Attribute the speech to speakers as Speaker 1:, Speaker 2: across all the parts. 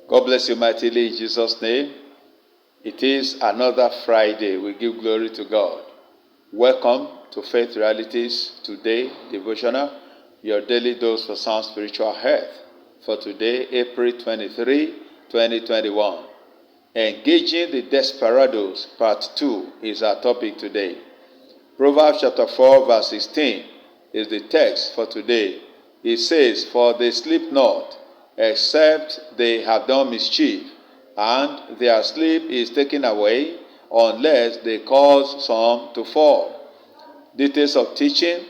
Speaker 1: God bless you mightily in Jesus' name. It is another Friday. We give glory to God. Welcome to Faith Realities Today Devotional, your daily dose for sound spiritual health. For today, April 23, 2021. Engaging the Desperados, Part 2 is our topic today. Proverbs chapter 4, verse 16 is the text for today. It says, "For they sleep not, except they have done mischief, and their sleep is taken away, unless they cause some to fall." Details of teaching.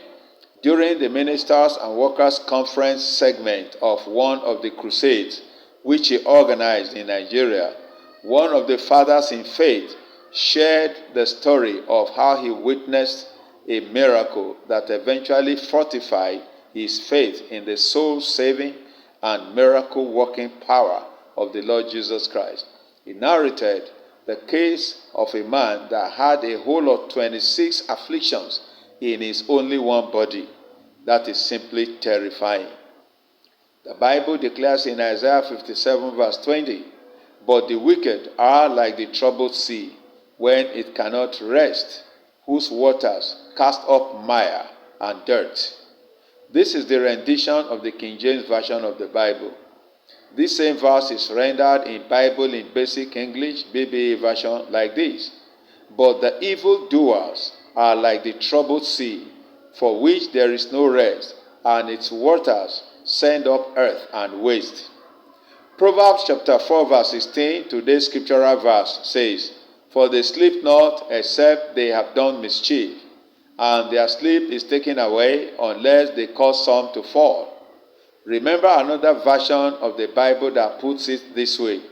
Speaker 1: During the Ministers and Workers Conference segment of one of the crusades, which he organized in Nigeria, one of the fathers in faith shared the story of how he witnessed a miracle that eventually fortified his faith in the soul-saving and miracle-working power of the Lord Jesus Christ. He narrated the case of a man that had a whole of 26 afflictions in his only one body. That is simply terrifying. The Bible declares in Isaiah 57 verse 20, "But the wicked are like the troubled sea, when it cannot rest, whose waters cast up mire and dirt." This is the rendition of the King James Version of the Bible. This same verse is rendered in Bible in Basic English, BBA version, like this: "But the evildoers are like the troubled sea, for which there is no rest, and its waters send up earth and waste." Proverbs chapter 4 verse 16, today's scriptural verse, says, "For they sleep not, except they have done mischief, and their sleep is taken away, unless they cause some to fall." Remember another version of the Bible that puts it this way: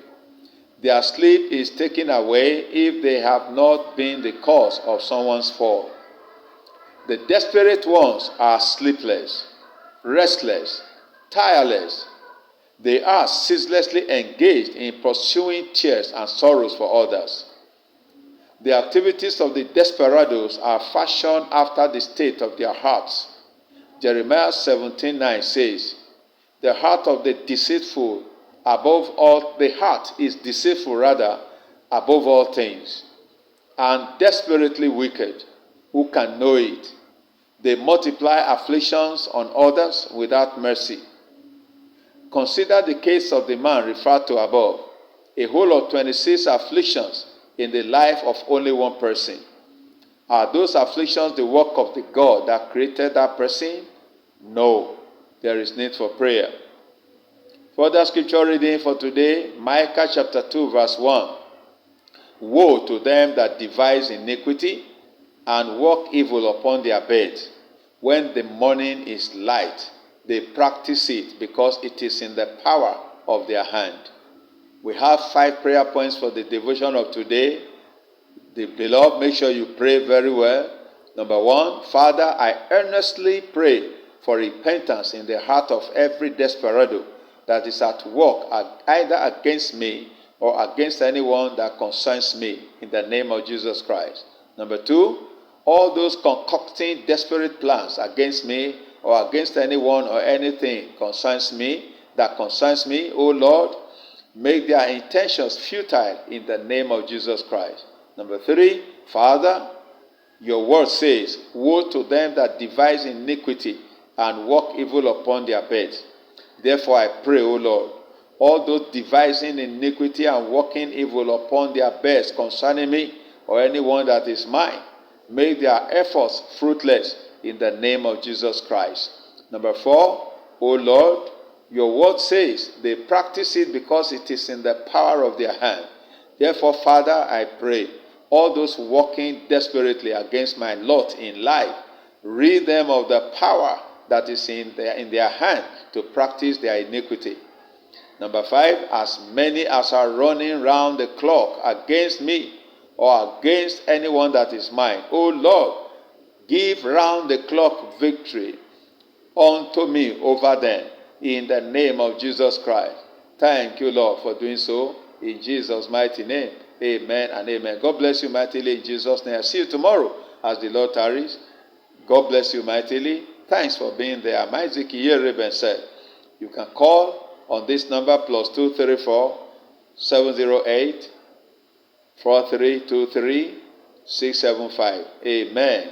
Speaker 1: "Their sleep is taken away if they have not been the cause of someone's fall." The desperate ones are sleepless, restless, tireless. They are ceaselessly engaged in pursuing tears and sorrows for others. The activities of the desperados are fashioned after the state of their hearts. Jeremiah 17:9 says, "The heart of the deceitful above all, the heart is deceitful rather above all things, and desperately wicked. Who can know it? They multiply afflictions on others without mercy." Consider the case of the man referred to above. A whole of 26 afflictions in the life of only one person. Are those afflictions the work of the God that created that person? No. There is need for prayer. Further scripture reading for today, Micah chapter 2 verse 1. "Woe to them that devise iniquity and work evil upon their beds. When the morning is light, they practice it, because it is in the power of their hand." We have 5 prayer points for the devotion of today. The beloved, make sure you pray very well. Number 1, Father, I earnestly pray for repentance in the heart of every desperado that is at work either against me or against anyone that concerns me, in the name of Jesus Christ. Number 2, all those concocting desperate plans against me or against anyone or anything concerns me, O Lord, make their intentions futile in the name of Jesus Christ. Number 3, Father, your word says, "Woe to them that devise iniquity and work evil upon their beds." Therefore I pray, O Lord, all those devising iniquity and working evil upon their beds concerning me or anyone that is mine, make their efforts fruitless in the name of Jesus Christ. Number 4, O Lord, your word says they practice it because it is in the power of their hand. Therefore, Father, I pray, all those working desperately against my lot in life, rid them of the power that is in their hand to practice their iniquity. Number 5, as many as are running round the clock against me or against anyone that is mine, O Lord, give round the clock victory unto me over them, in the name of Jesus Christ. Thank you, Lord, for doing so, in Jesus' mighty name. Amen and amen. God bless you mightily in Jesus' name. I'll see you tomorrow as the Lord tarries. God bless you mightily. Thanks for being there. Isaac Reben said, you can call on this number +234 708 4323 675. Amen.